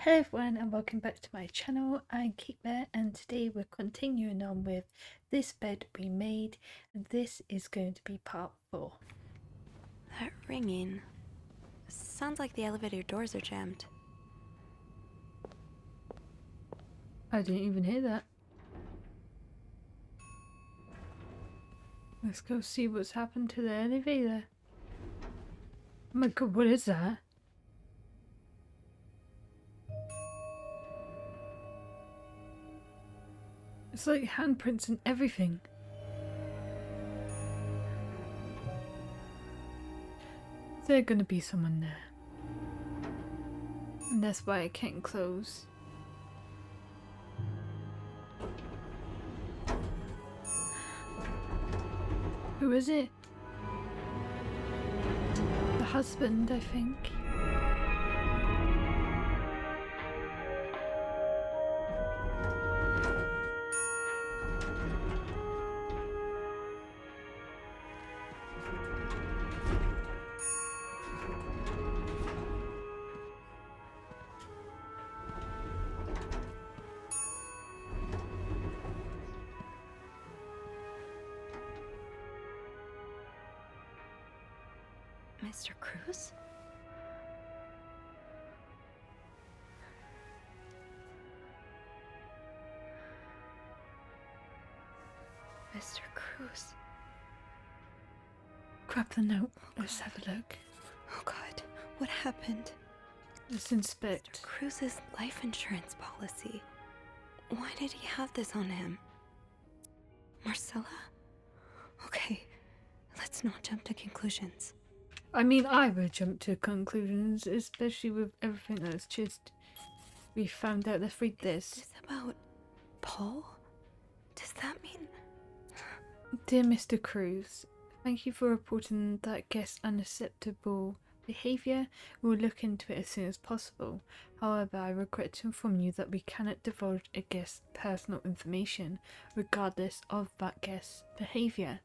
Hello everyone and welcome back to my channel. I'm caitbearrr and today we're continuing on with This Bed We Made, and this is going to be part 4. That ringing sounds like the elevator doors are jammed. I didn't even hear that. Let's go see what's happened to the elevator. Oh my god, what is that? It's like handprints and everything. There's gonna be someone there. And that's why I can't close. Who is it? The husband, I think. Mr. Cruz? Mr. Cruz. Grab the note. Let's have a look. Oh God, what happened? Let's inspect. Mr. Cruz's life insurance policy. Why did he have this on him? Marcella? Okay, let's not jump to conclusions. I mean, I would jump to conclusions, especially with everything that's just we found out. Let's read Is this. this about Paul? Does that mean... Dear Mr. Cruz, thank you for reporting that guest's unacceptable behaviour. We will look into it as soon as possible. However, I regret to inform you that we cannot divulge a guest's personal information, regardless of that guest's behaviour.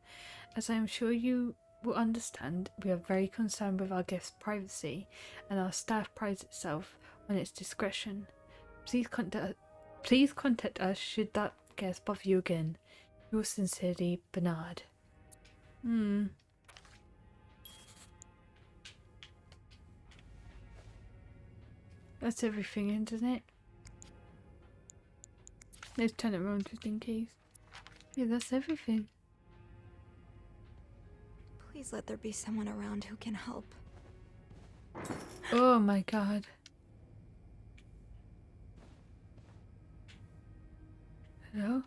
As I am sure you will understand, we are very concerned with our guest's privacy, and our staff prides itself on its discretion. Please contact us should that guest bother you again. Yours sincerely, Bernard. That's everything, isn't it? Let's turn it around just in case. Yeah, that's everything. Please let there be someone around who can help. Oh my god. Hello?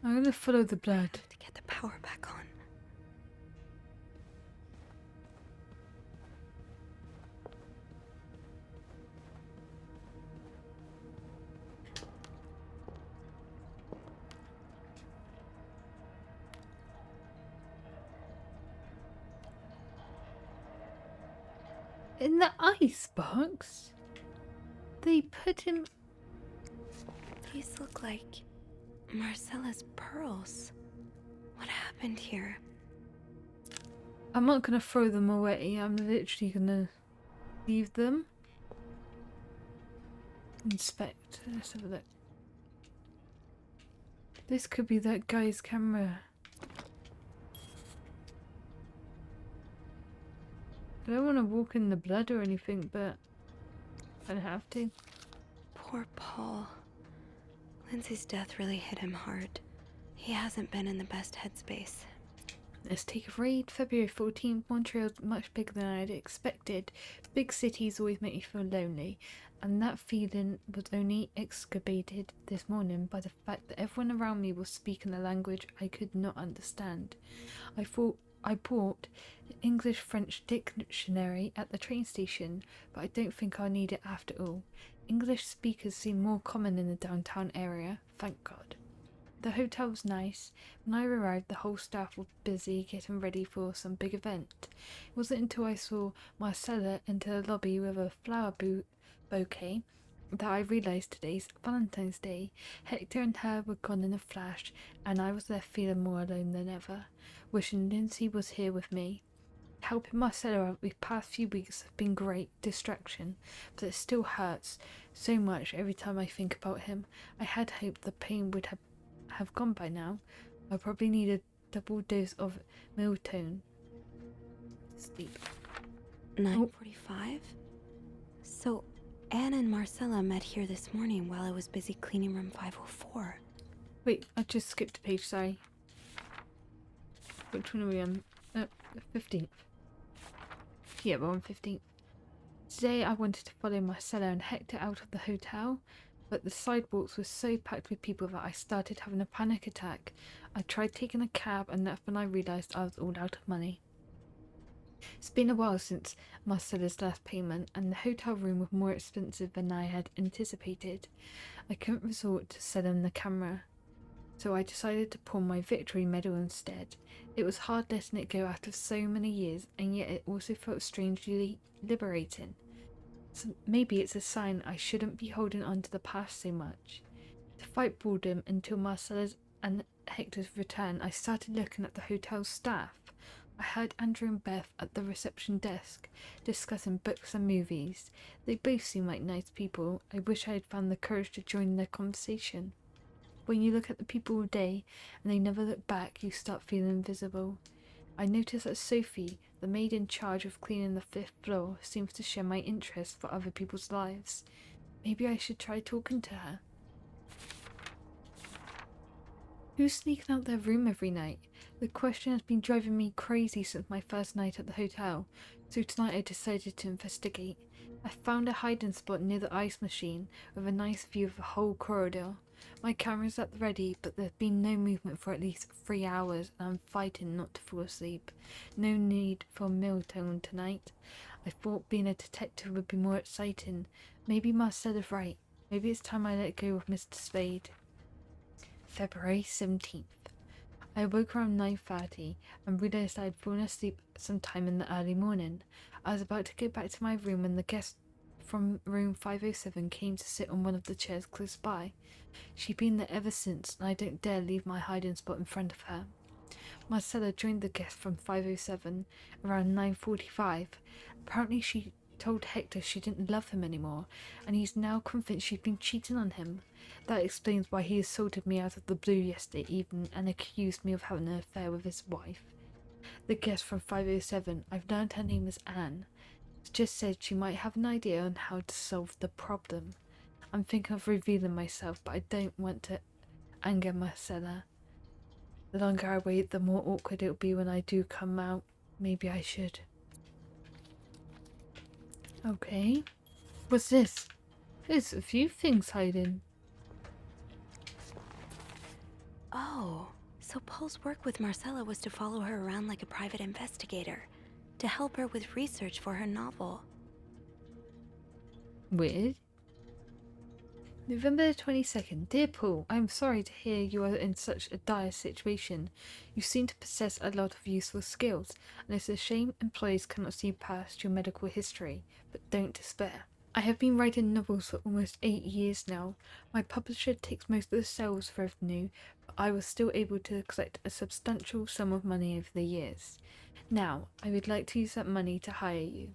I'm gonna follow the blood. To get the power back on. In the icebox? They put him... These look like Marcella's pearls. What happened here? I'm not gonna throw them away. I'm literally gonna leave them. Inspect. Let's have a look. This could be that guy's camera. I don't want to walk in the blood or anything, but I have to. Poor Paul. Lindsay's death really hit him hard. He hasn't been in the best headspace. Let's take a read. February 14th, Montreal's much bigger than I'd expected. Big cities always make me feel lonely, and that feeling was only exacerbated this morning by the fact that everyone around me was speaking a language I could not understand. I bought an English-French dictionary at the train station, but I don't think I'll need it after all. English speakers seem more common in the downtown area, thank God. The hotel was nice. When I arrived, the whole staff was busy getting ready for some big event. It wasn't until I saw Marcella enter the lobby with a flower bouquet that I realised today's Valentine's Day. Hector and her were gone in a flash, and I was left feeling more alone than ever, wishing Lindsay was here with me. Helping Marcelo out these past few weeks have been great distraction, but it still hurts so much every time I think about him. I had hoped the pain would have gone by now. I probably need a double dose of melatonin to sleep. 9:45? So, Anne and Marcella met here this morning while I was busy cleaning room 504. Wait, I just skipped a page, sorry. Which one are we on? 15th. Yeah, we're on 15th. Today I wanted to follow Marcella and Hector out of the hotel, but the sidewalks were so packed with people that I started having a panic attack. I tried taking a cab, and that's when I realised I was all out of money. It's been a while since Marcella's last payment, and the hotel room was more expensive than I had anticipated. I couldn't resort to selling the camera, so I decided to pawn my victory medal instead. It was hard letting it go after so many years, and yet it also felt strangely liberating. So maybe it's a sign I shouldn't be holding on to the past so much. To fight boredom until Marcella's and Hector's return, I started looking at the hotel's staff. I heard Andrew and Beth at the reception desk discussing books and movies. They both seem like nice people. I wish I had found the courage to join their conversation. When you look at the people all day and they never look back, you start feeling invisible. I notice that Sophie, the maid in charge of cleaning the 5th floor, seems to share my interest for other people's lives. Maybe I should try talking to her. Who's sneaking out their room every night? The question has been driving me crazy since my first night at the hotel, so tonight I decided to investigate. I found a hiding spot near the ice machine with a nice view of the whole corridor. My camera's at the ready, but there's been no movement for at least 3 hours, and I'm fighting not to fall asleep. No need for melatonin tonight. I thought being a detective would be more exciting. Maybe Marcella's right. Maybe it's time I let go of Mr. Spade. February 17th. I awoke around 9:30 and realised I had fallen asleep sometime in the early morning. I was about to go back to my room when the guest from room 507 came to sit on one of the chairs close by. She'd been there ever since, and I don't dare leave my hiding spot in front of her. Marcella joined the guest from 507 around 9:45. Apparently she told Hector she didn't love him anymore, and he's now convinced she'd been cheating on him. That explains why he assaulted me out of the blue yesterday evening and accused me of having an affair with his wife. The guest from 507, I've learned her name is Anne, just said she might have an idea on how to solve the problem. I'm thinking of revealing myself, but I don't want to anger Marcella. The longer I wait, the more awkward it'll be when I do come out. Maybe I should. Okay. What's this? There's a few things hiding. Oh, so Paul's work with Marcella was to follow her around like a private investigator, to help her with research for her novel. Weird. November 22nd. Dear Paul, I am sorry to hear you are in such a dire situation. You seem to possess a lot of useful skills, and it's a shame employees cannot see past your medical history, but don't despair. I have been writing novels for almost 8 years now. My publisher takes most of the sales revenue, but I was still able to collect a substantial sum of money over the years. Now, I would like to use that money to hire you.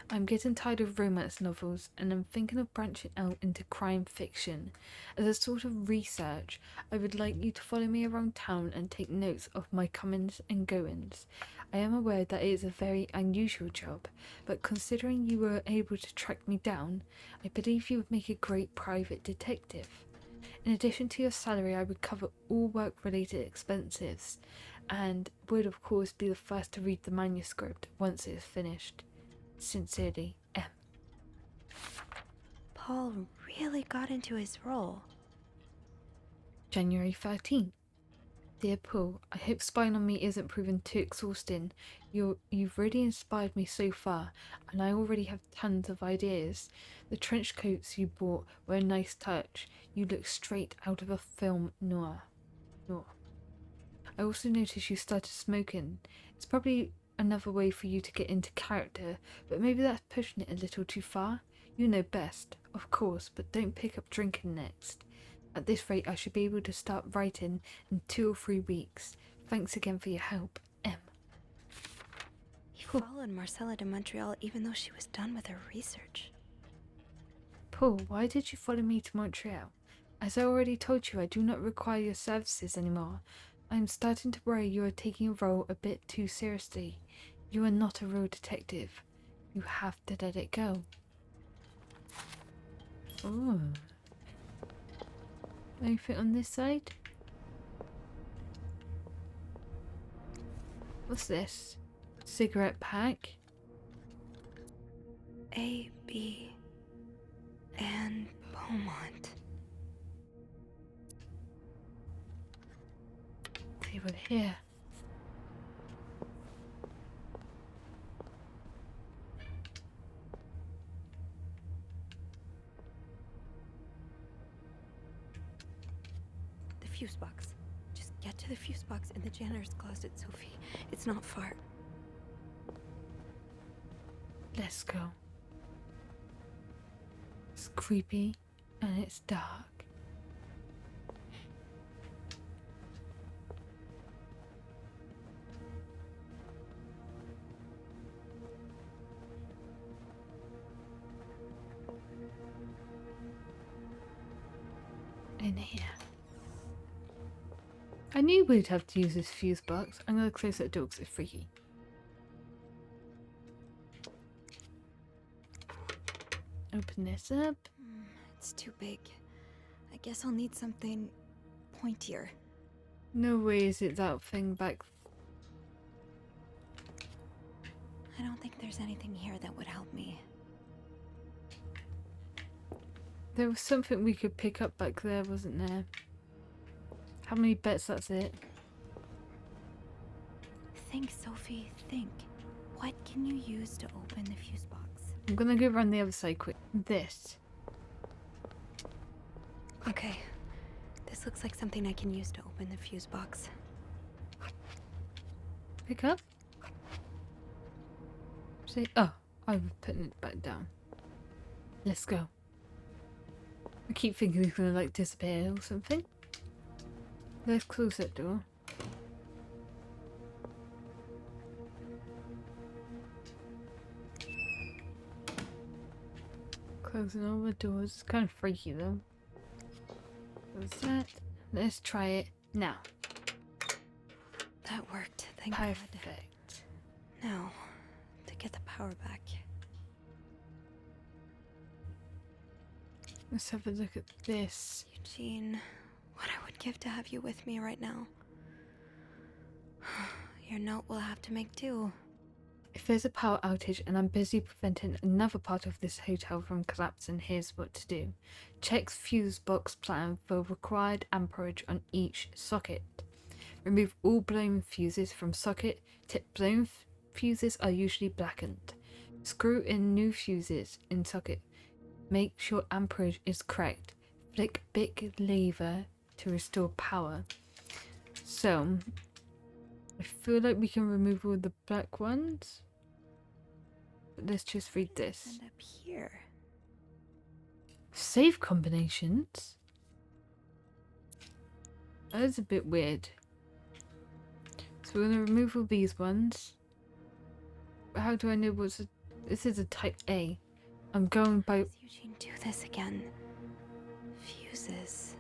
I'm getting tired of romance novels, and I'm thinking of branching out into crime fiction. As a sort of research, I would like you to follow me around town and take notes of my comings and goings. I am aware that it is a very unusual job, but considering you were able to track me down, I believe you would make a great private detective. In addition to your salary, I would cover all work-related expenses, and would of course be the first to read the manuscript once it is finished. Sincerely, M. Paul really got into his role. January 13th. Dear Paul, I hope spying on me isn't proven too exhausting. You've really inspired me so far, and I already have tons of ideas. The trench coats you bought were a nice touch. You look straight out of a film noir. I also noticed you started smoking. It's probably another way for you to get into character, but maybe that's pushing it a little too far. You know best, of course, but don't pick up drinking next. At this rate, I should be able to start writing in 2 or 3 weeks. Thanks again for your help, M. followed Marcella to Montreal even though she was done with her research. Paul, why did you follow me to Montreal? As I already told you, I do not require your services anymore. I am starting to worry you are taking your role a bit too seriously. You are not a real detective. You have to let it go. Oh. Anything on this side? What's this? Cigarette pack? A, B, and Beaumont. They were here. The fuse box. Just get to the fuse box in the janitor's closet, Sophie. It's not far. Let's go. It's creepy and it's dark. In here. I knew we'd have to use this fuse box. I'm gonna close that door because it's freaky. Open this up. It's too big. I guess I'll need something pointier. No way is it that thing back. I don't think there's anything here that would help me. There was something we could pick up back there, wasn't there? How many bets that's it? Think, Sophie, think. What can you use to open the fuse box? I'm gonna go around the other side quick. This. Okay. This looks like something I can use to open the fuse box. Pick up? Say, oh, I was putting it back down. Let's go. I keep thinking he's gonna like disappear or something. Let's close that door. Closing all the doors. It's kind of freaky though. Close that. Let's try it now. That worked, thank Perfect. God. Now, to get the power back. Let's have a look at this. Eugene, what I would give to have you with me right now. Your note will have to make do. If there's a power outage and I'm busy preventing another part of this hotel from collapsing, here's what to do. Check fuse box plan for required amperage on each socket. Remove all blown fuses from socket. Tip blown fuses are usually blackened. Screw in new fuses in socket. Make sure amperage is correct. Flick big lever to restore power. So, I feel like we can remove all the black ones. But let's just read this. And up here. Save combinations? That is a bit weird. So we're going to remove all these ones. But how do I know what's a... This is a type A. I'm going by... Does Eugene do this again? Fuses.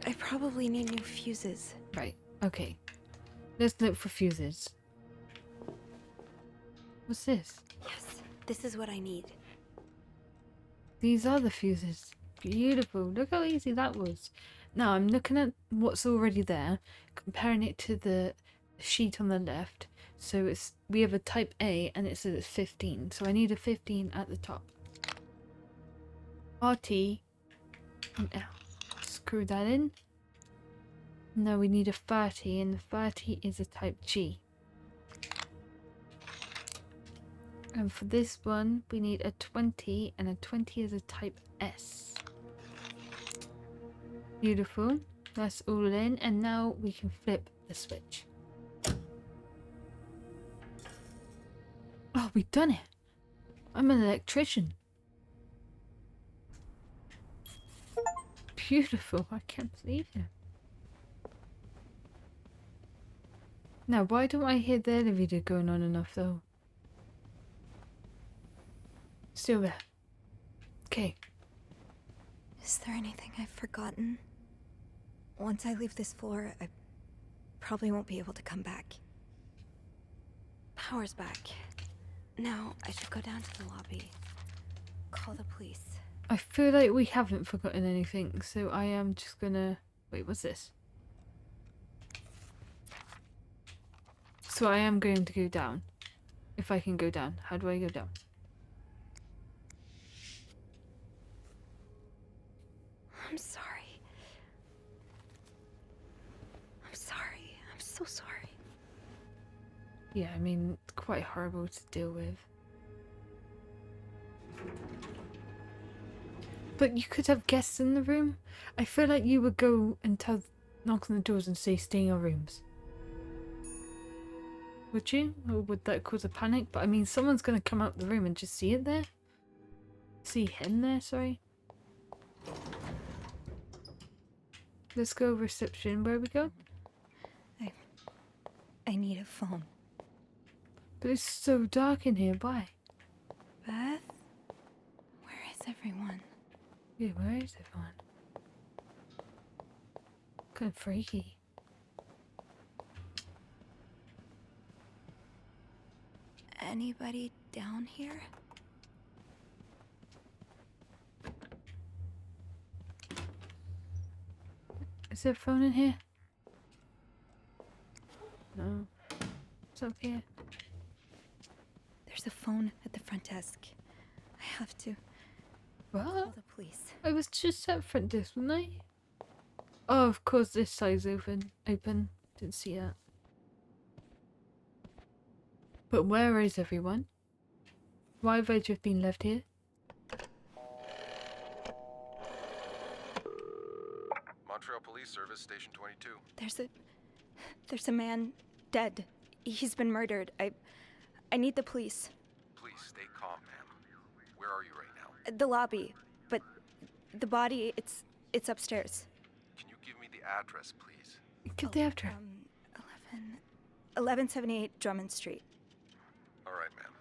I probably need new fuses. Right, okay. Let's look for fuses. What's this? Yes, this is what I need. These are the fuses. Beautiful. Look how easy that was. Now I'm looking at what's already there, comparing it to the sheet on the left. So it's we have a type A and it says it's 15. So I need a 15 at the top. RT and L. Screw that in. Now we need a 30 and the 30 is a type G. And for this one we need a 20 and a 20 is a type S. Beautiful. That's all in and now we can flip the switch. Oh, we've done it. I'm an electrician. Beautiful. I can't believe it. Now, why don't I hear the elevator going on enough though? Still there. Okay. Is there anything I've forgotten? Once I leave this floor, I probably won't be able to come back. Power's back. Now, I should go down to the lobby. Call the police. I feel like we haven't forgotten anything, so I am just gonna... Wait, what's this? So I am going to go down. If I can go down. How do I go down? I'm sorry. I'm sorry. I'm so sorry. Yeah, I mean, it's quite horrible to deal with. But you could have guests in the room. I feel like you would go and knock on the doors and say, stay in your rooms. Would you? Or would that cause a panic? But I mean, someone's going to come out the room and just see it there. See him there, sorry. Let's go reception. Where we go? I need a phone. But it's so dark in here. Why? Beth? Where is everyone? Yeah, where is everyone? Kind of freaky. Anybody down here? Is there a phone in here? No. It's up here. There's a phone at the front desk. I have to What? call the police. I was just at front desk, wasn't I? Oh, of course this side's open. Didn't see that. But where is everyone? Why have I just been left here? Montreal Police Service, Station 22. There's a man dead. He's been murdered. I need the police. Please stay calm, ma'am. Where are you right now? The lobby, but the body, it's upstairs. Can you give me the address, please? Get the address. 1178 Drummond Street. All right, ma'am.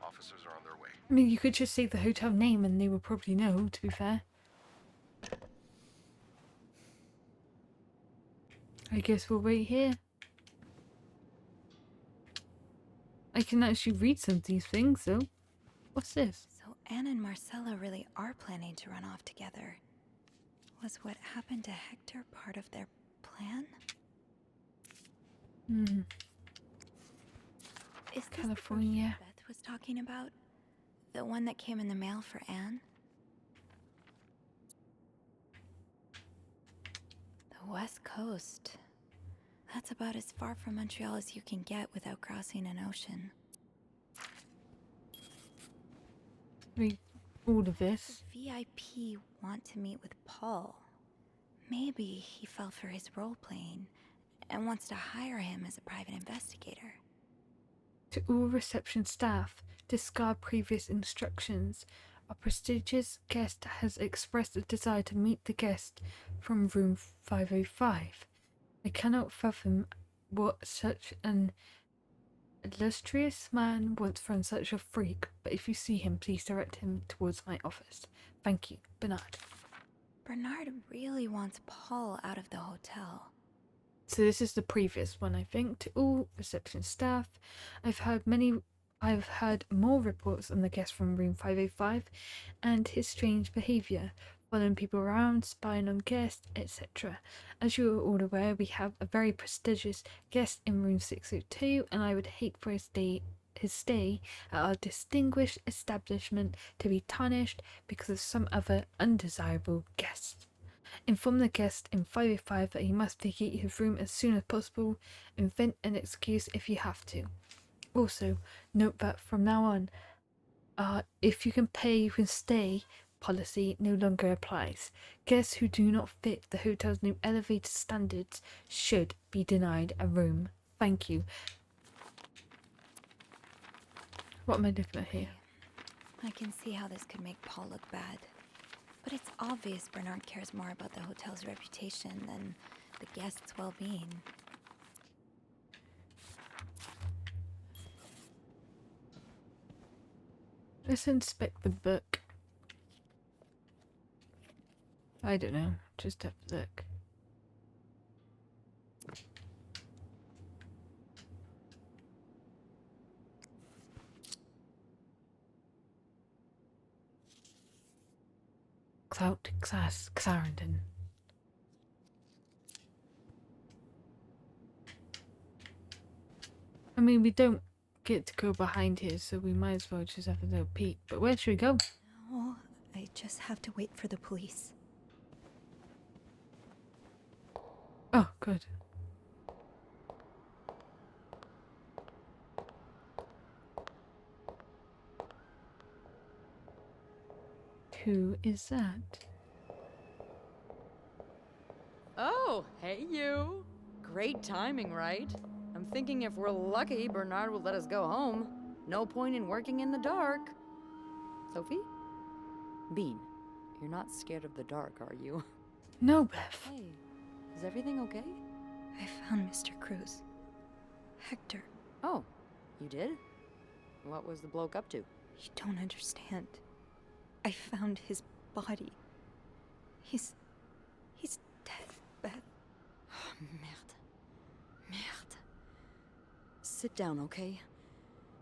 Officers are on their way. I mean, you could just say the hotel name and they would probably know, to be fair. I guess we'll wait here. I can actually read some of these things, though. What's this? So Anne and Marcella really are planning to run off together. Was what happened to Hector part of their plan? Hmm. Is this California. the brochure Beth was talking about? The one that came in the mail for Anne? The West Coast. That's about as far from Montreal as you can get without crossing an ocean. Read all of this. The VIP want to meet with Paul. Maybe he fell for his role-playing and wants to hire him as a private investigator. To all reception staff, discard previous instructions. A prestigious guest has expressed a desire to meet the guest from room 505. I cannot fathom what such an illustrious man wants from such a freak, but if you see him, please direct him towards my office. Thank you, Bernard. Bernard really wants Paul out of the hotel. So this is the previous one, I think. To all reception staff, I've heard more reports on the guest from room 505 and his strange behaviour, following people around, spying on guests, etc. As you are all aware, we have a very prestigious guest in room 602, and I would hate for his stay at our distinguished establishment to be tarnished because of some other undesirable guest. Inform the guest in 505 that he must vacate his room as soon as possible. Invent an excuse if you have to. Also, note that from now on, if you can pay, you can stay policy no longer applies. Guests who do not fit the hotel's new elevated standards should be denied a room. Thank you. What am I looking at here? I can see how this could make Paul look bad. But it's obvious Bernard cares more about the hotel's reputation than the guests' well-being. Let's inspect the book. I don't know. Just have a look. Clout Clarendon. I mean, we don't get to go behind here, so we might as well just have a little peek. But where should we go? Oh, I just have to wait for the police. Oh, good. Who is that? Oh, hey you. Great timing, right? I'm thinking if we're lucky, Bernard will let us go home. No point in working in the dark. Sophie? Bean, you're not scared of the dark, are you? No, Beth. Hey, is everything okay? I found Mr. Cruz. Hector, Oh, you did? What was the bloke up to? you don't understand. I found his body. He's dead, Beth. Merde. Merde. Sit down, okay?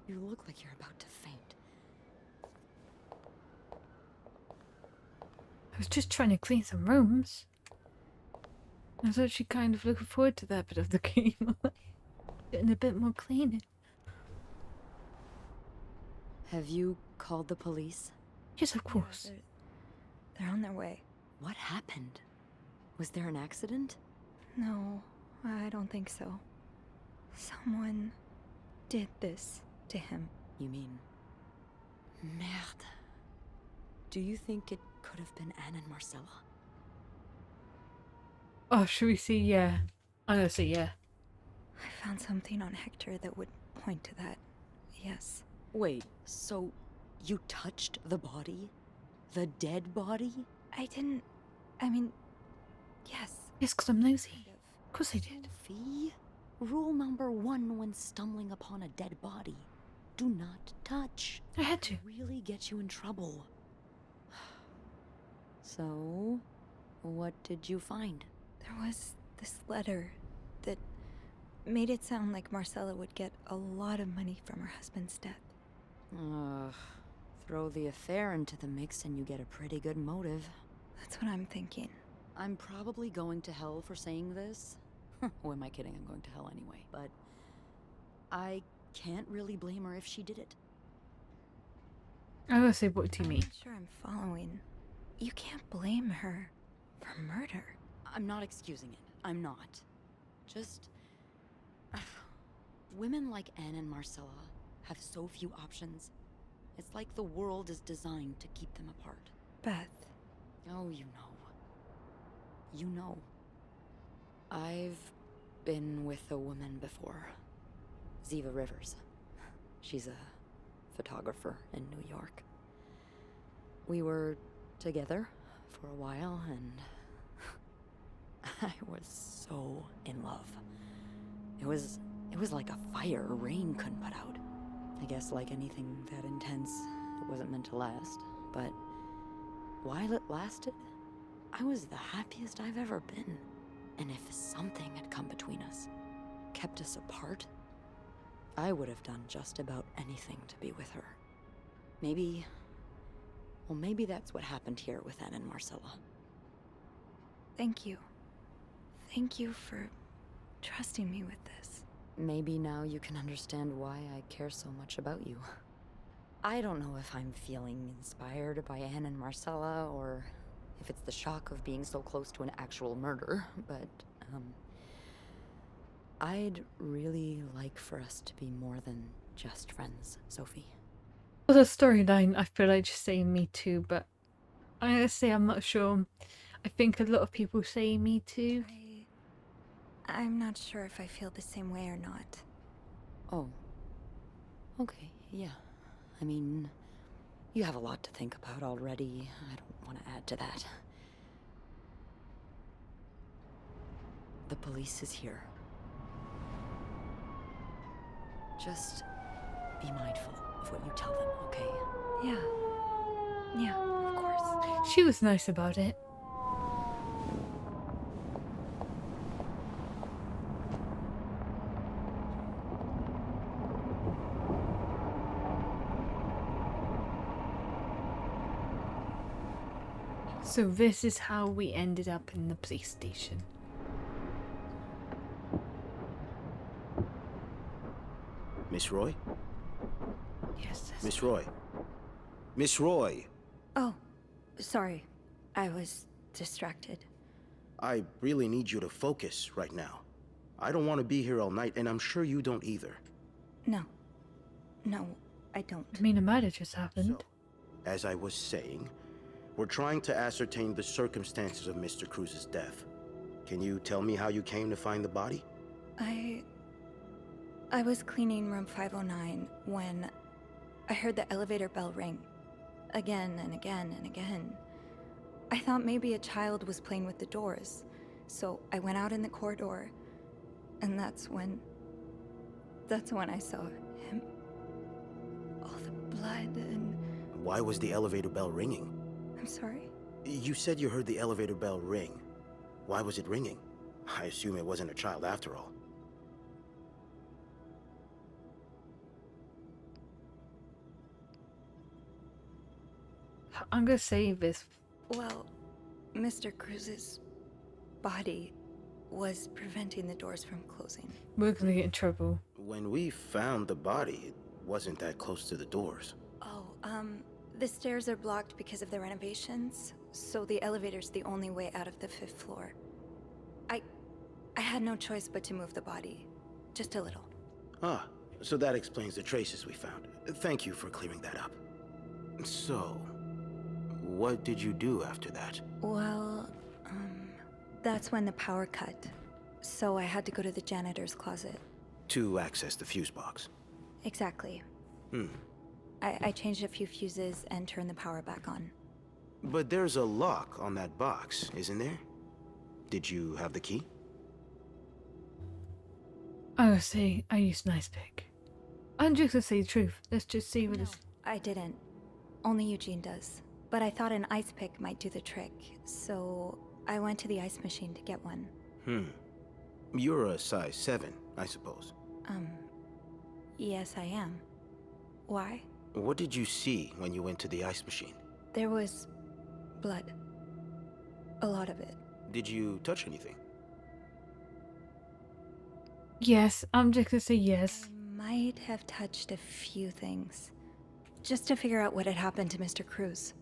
You look like you're about to faint. I was just trying to clean some rooms. I was actually kind of looking forward to that bit of the game. Getting a bit more cleaning. Have you called the police? Yes, of course. They're on their way. What happened? Was there an accident? No, I don't think so. Someone did this to him. You mean... Merde. Do you think it could have been Anne and Marcella? Oh, should we see? Yeah. I'm gonna say yeah. I found something on Hector that would point to that. Yes. Wait, so you touched the body? The dead body? I mean, yes. Yes, because I'm nosy. Kind of. Of course I did. Sophie? Rule number 1 when stumbling upon a dead body. Do not touch. I had to. Really get you in trouble. So, what did you find? There was this letter that made it sound like Marcella would get a lot of money from her husband's death. Ugh. Throw the affair into the mix and you get a pretty good motive. That's what I'm thinking. I'm probably going to hell for saying this. Who am I kidding? I'm going to hell anyway. But I can't really blame her if she did it. I'm gonna say, what do you I'm mean? not sure I'm following. You can't blame her for murder. I'm not excusing it. I'm not. Just... women like Anne and Marcella have so few options. It's like the world is designed to keep them apart. Beth. Oh, you know. You know. I've been with a woman before. Ziva Rivers. She's a photographer in New York. We were together for a while, and I was so in love. It was like a fire rain couldn't put out. I guess like anything that intense, it wasn't meant to last, but while it lasted, I was the happiest I've ever been. And if something had come between us, kept us apart, I would have done just about anything to be with her. Maybe that's what happened here with Anne and Marcella. Thank you. Thank you for trusting me with this. Maybe now you can understand why I care so much about you. I don't know if I'm feeling inspired by Anne and Marcella, or if it's the shock of being so close to an actual murder, but, I'd really like for us to be more than just friends, Sophie. For the storyline, I feel like just saying me too, but I'm gonna say I'm not sure. I think a lot of people say me too. I'm not sure if I feel the same way or not. Oh. Okay, yeah. I mean, you have a lot to think about already. I don't want to add to that. The police is here. Just be mindful of what you tell them, okay? Yeah. Yeah, of course. She was nice about it. So this is how we ended up in the police station. Miss Roy? Yes. Miss Roy? Miss Roy! Oh, sorry. I was distracted. I really need you to focus right now. I don't want to be here all night, and I'm sure you don't either. No. No, I don't. I mean, a murder just happened. So, as I was saying, we're trying to ascertain the circumstances of Mr. Cruz's death. Can you tell me how you came to find the body? I was cleaning room 509 when I heard the elevator bell ring. Again and again and again. I thought maybe a child was playing with the doors, so I went out in the corridor, and that's when I saw him. All the blood and... Why was the elevator bell ringing? I'm sorry? You said you heard the elevator bell ring. Why was it ringing? I assume it wasn't a child after all. I'm gonna say this. Well, Mr. Cruz's body was preventing the doors from closing. We're gonna get in trouble. When we found the body, it wasn't that close to the doors. Oh, the stairs are blocked because of the renovations, so the elevator's the only way out of the 5th floor. I had no choice but to move the body. Just a little. Ah, so that explains the traces we found. Thank you for clearing that up. So, what did you do after that? Well, that's when the power cut. So I had to go to the janitor's closet. To access the fuse box. Exactly. I changed a few fuses and turned the power back on. But there's a lock on that box, isn't there? Did you have the key? I'm gonna say I used an ice pick. I'm just gonna say the truth. Let's just see what No, it's. I didn't. Only Eugene does. But I thought an ice pick might do the trick, so I went to the ice machine to get one. You're a size 7, I suppose. Yes, I am. Why? What did you see when you went to the ice machine? There was blood. A lot of it. Did you touch anything? Yes, I'm just gonna say yes. I might have touched a few things. Just to figure out what had happened to Mr. Cruz.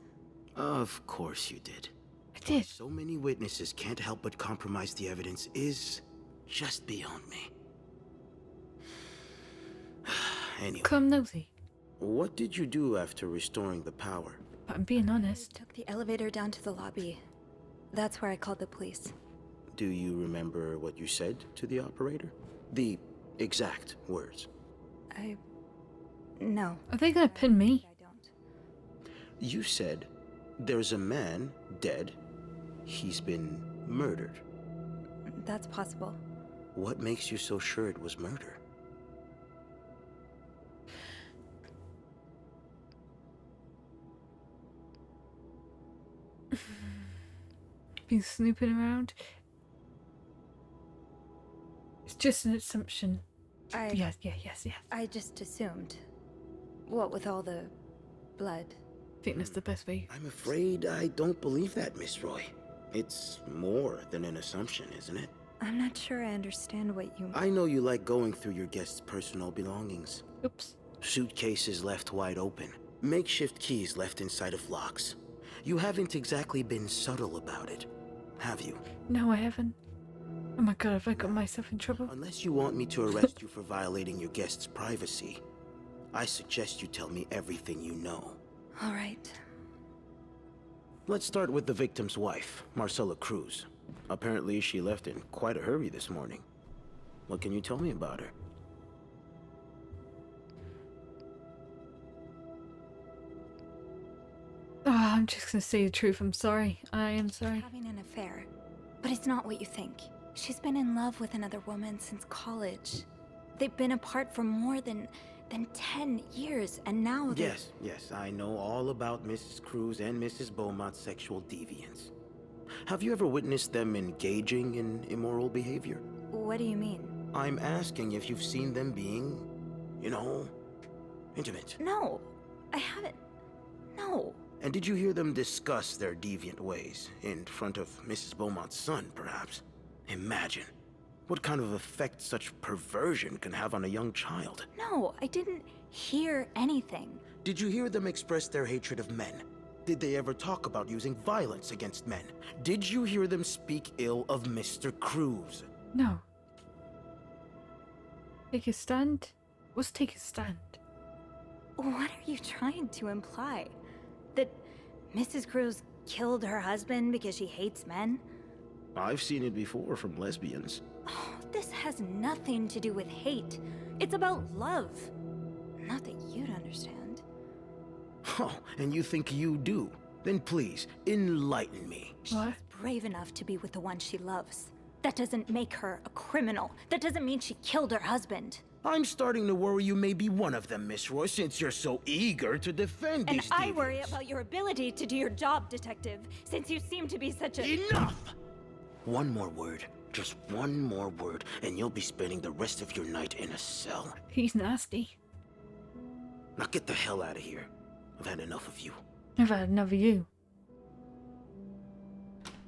Of course you did. I did. So many witnesses can't help but compromise the evidence is just beyond me. Anyway, Come nosy. what did you do after restoring the power? But I'm being I honest. took the elevator down to the lobby. That's where I called the police. Do you remember what you said to the operator? The exact words. No. Are they gonna pin me? I don't. You said, there's a man dead. He's been murdered. That's possible. What makes you so sure it was murder? Been snooping around. It's just an assumption. Yes. I just assumed. What with all the blood? I think that's the best way. I'm afraid I don't believe that, Miss Roy. It's more than an assumption, isn't it? I'm not sure I understand what you... I know you like going through your guests' personal belongings. Oops. Suitcases left wide open. Makeshift keys left inside of locks. You haven't exactly been subtle about it, have you? No, I haven't. Oh my god, have I got myself in trouble? Unless you want me to arrest you for violating your guests' privacy, I suggest you tell me everything you know. All right. Let's start with the victim's wife, Marcella Cruz. Apparently, she left in quite a hurry this morning. What can you tell me about her? I'm just gonna say the truth. I'm sorry. I am sorry. Having an affair. But it's not what you think. She's been in love with another woman since college. They've been apart for more than then 10 years, and now they... Yes, I know all about Mrs. Cruz and Mrs. Beaumont's sexual deviance. Have you ever witnessed them engaging in immoral behavior? What do you mean? I'm asking if you've seen them being, you know, intimate. No, I haven't. No. And did you hear them discuss their deviant ways in front of Mrs. Beaumont's son, perhaps? Imagine what kind of effect such perversion can have on a young child. No, I didn't hear anything. Did you hear them express their hatred of men? Did they ever talk about using violence against men? Did you hear them speak ill of Mr. Cruz? No. Take a stand? What's take a stand? What are you trying to imply? That Mrs. Cruz killed her husband because she hates men? I've seen it before from lesbians. Oh, this has nothing to do with hate. It's about love. Not that you'd understand. Oh, and you think you do? Then please, enlighten me. What? She's brave enough to be with the one she loves. That doesn't make her a criminal. That doesn't mean she killed her husband. I'm starting to worry you may be one of them, Miss Roy, since you're so eager to defend And these I worry deviants. about your ability to do your job, Detective, since you seem to be such a... Enough! One more word, just one more word, and you'll be spending the rest of your night in a cell. He's nasty. Now get the hell out of here. I've had enough of you. I've had enough of you.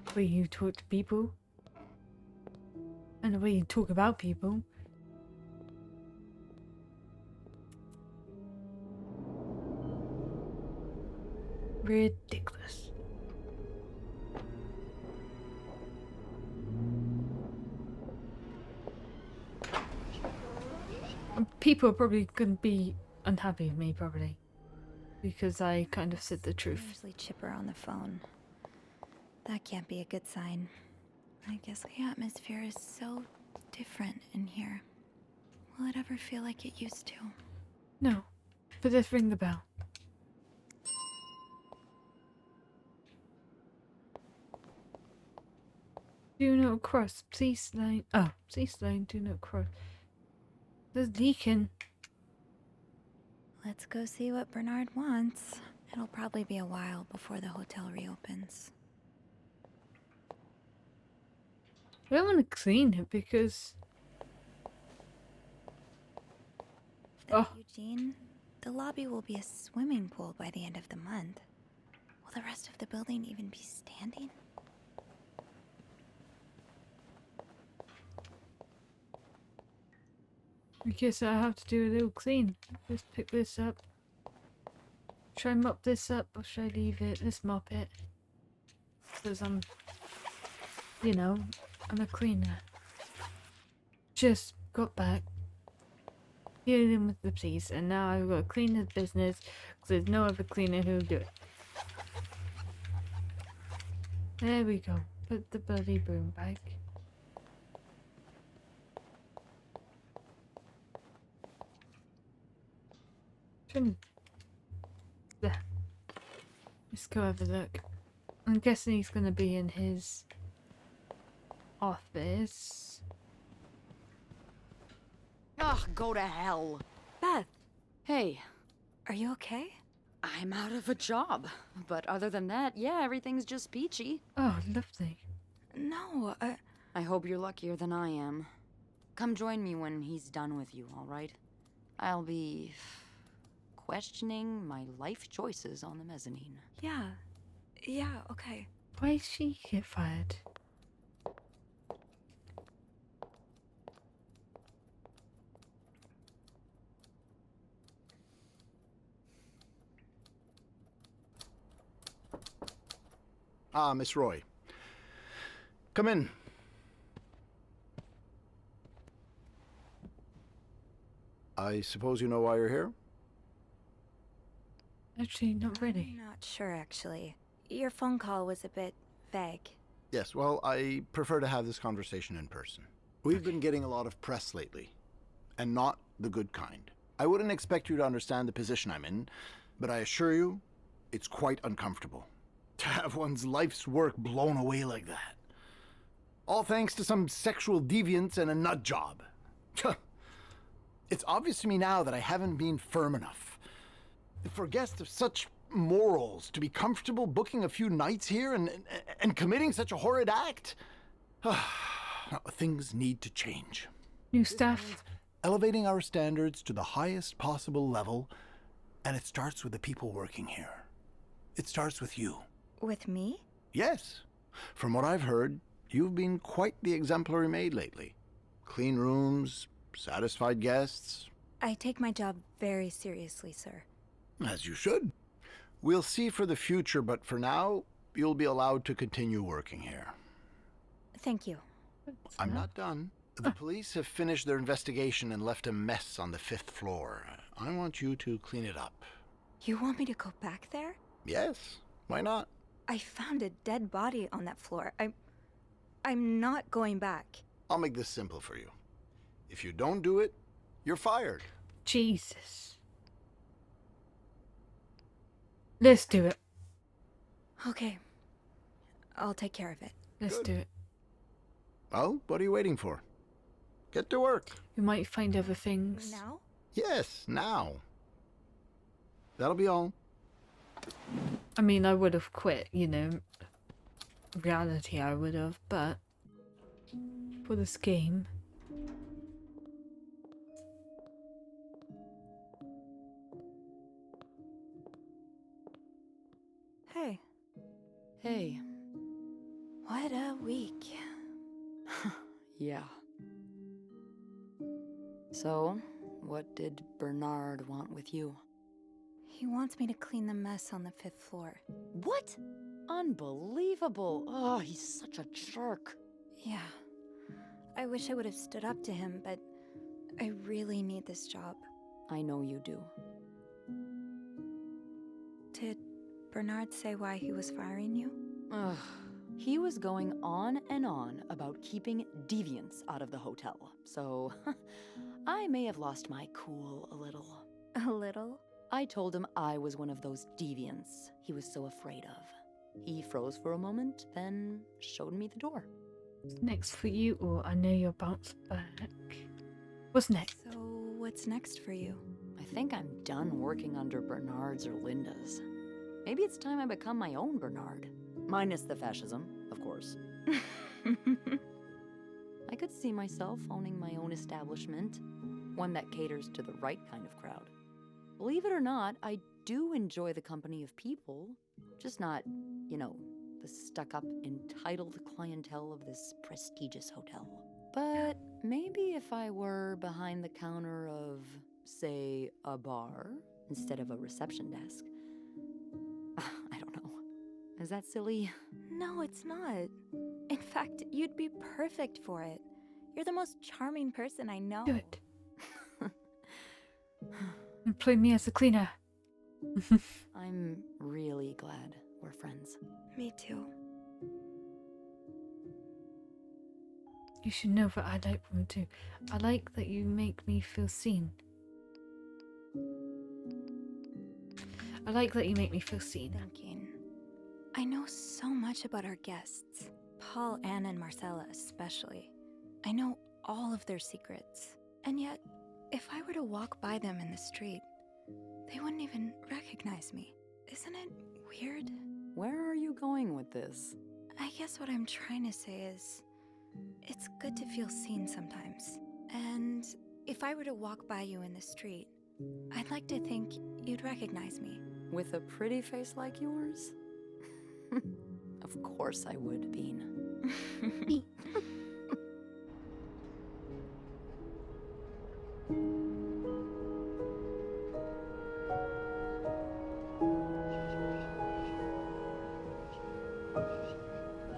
The way you talk to people. And the way you talk about people. Ridiculous. And people are probably going to be unhappy with me, probably. Because I kind of said the truth. Usually chipper on the phone. That can't be a good sign. I guess the atmosphere is so different in here. Will it ever feel like it used to? No. But let's ring the bell. Do not cross. Please line. Oh, please line. Do not cross. There's leaking. Let's go see what Bernard wants. It'll probably be a while before the hotel reopens. I don't want to clean it because. Oh. Eugene, the lobby will be a swimming pool by the end of the month. Will the rest of the building even be standing? I guess I have to do a little clean. Let's pick this up. Should I mop this up or should I leave it? Let's mop it. Because I'm, you know, I'm a cleaner. Just got back. Dealing with the police and now I've got to clean the business because there's no other cleaner who'll do it. There we go. Put the bloody broom back. There. Let's go have a look. I'm guessing he's gonna be in his office. Ugh, go to hell. Beth, Hey, are you okay? I'm out of a job. But other than that, yeah, everything's just peachy. Oh, lovely. No, I hope you're luckier than I am. Come join me when he's done with you, all right? I'll be questioning my life choices on the mezzanine. yeah, okay. Why did she get fired? Ah, Miss Roy. Come in. I suppose you know why you're here? Actually, not really. I'm not sure, actually. Your phone call was a bit vague. Yes, well, I prefer to have this conversation in person. We've been getting a lot of press lately, and not the good kind. I wouldn't expect you to understand the position I'm in, but I assure you, it's quite uncomfortable. To have one's life's work blown away like that. All thanks to some sexual deviance and a nut job. It's obvious to me now that I haven't been firm enough. For guests of such morals to be comfortable booking a few nights here and committing such a horrid act. Things need to change. New staff. Elevating our standards to the highest possible level, and it starts with the people working here. It starts with you. With me? Yes. From what I've heard, you've been quite the exemplary maid lately. Clean rooms, satisfied guests. I take my job very seriously, sir. As you should. We'll see for the future, but for now, you'll be allowed to continue working here. Thank you. I'm not done. The police have finished their investigation and left a mess on the 5th floor. I want you to clean it up. You want me to go back there? Yes, why not? I found a dead body on that floor. I'm not going back. I'll make this simple for you. If you don't do it, you're fired. Jesus. Let's do it. Okay. I'll take care of it. Let's Good. do it. Well, what are you waiting for? Get to work. We might find other things. Now? Yes, now. That'll be all. I mean, I would have quit, you know. Reality, I would have, but for this game. Hey, Hey. what a week. Yeah. So, what did Bernard want with you? He wants me to clean the mess on the 5th floor. What? Unbelievable. Oh, he's such a jerk. Yeah. I wish I would have stood up to him, but I really need this job. I know you do. Did Bernard say why he was firing you? Ugh. He was going on and on about keeping deviants out of the hotel, so I may have lost my cool a little. A little? I told him I was one of those deviants he was so afraid of. He froze for a moment, then showed me the door. What's next for you? Or I know you'll bounce back. What's next? So, what's next for you? I think I'm done working under Bernard's or Linda's. Maybe it's time I become my own Bernard. Minus the fascism, of course. I could see myself owning my own establishment, one that caters to the right kind of crowd. Believe it or not, I do enjoy the company of people, just not, you know, the stuck-up, entitled clientele of this prestigious hotel. But maybe if I were behind the counter of, say, a bar, instead of a reception desk. I don't know. Is that silly? No, it's not. In fact, you'd be perfect for it. You're the most charming person I know. Do it. Employ me as a cleaner. I'm really glad we're friends. Me too. You should know what I like from you too. I like that you make me feel seen. I like that you make me feel seen. Thinking. I know so much about our guests. Paul, Anne, and Marcella especially. I know all of their secrets. And yet, if I were to walk by them in the street, they wouldn't even recognize me. Isn't it weird? Where are you going with this? I guess what I'm trying to say is, it's good to feel seen sometimes. And if I were to walk by you in the street, I'd like to think you'd recognize me. With a pretty face like yours? Of course I would, Bean.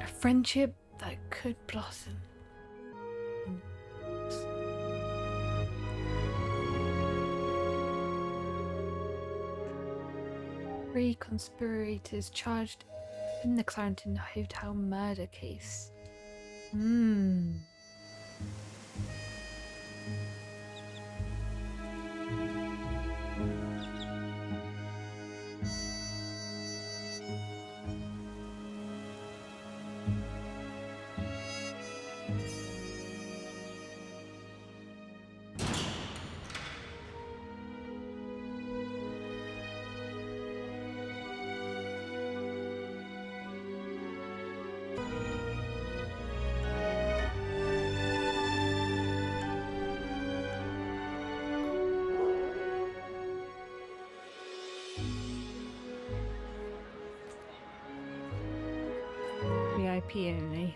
A friendship that could blossom. Three conspirators charged in the Clarendon Hotel murder case. VIP only.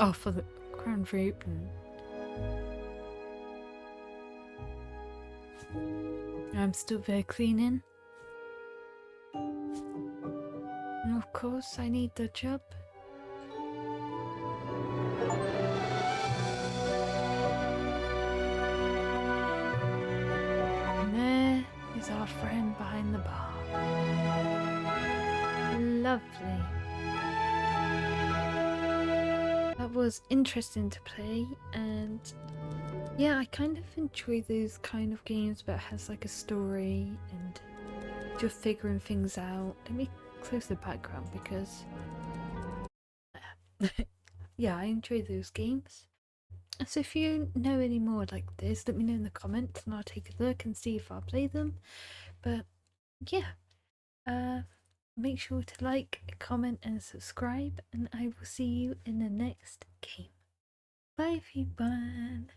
Oh, for the crown fruit. I'm still there cleaning. And of course, I need the job. And there is our friend behind the bar. Lovely. That was interesting to play, and yeah, I kind of enjoy those kind of games where it has like a story and you're figuring things out. Let me close the background because yeah, I enjoy those games. So if you know any more like this, let me know in the comments and I'll take a look and see if I'll play them. But yeah, make sure to like, comment and subscribe, and I will see you in the next game. Bye everyone.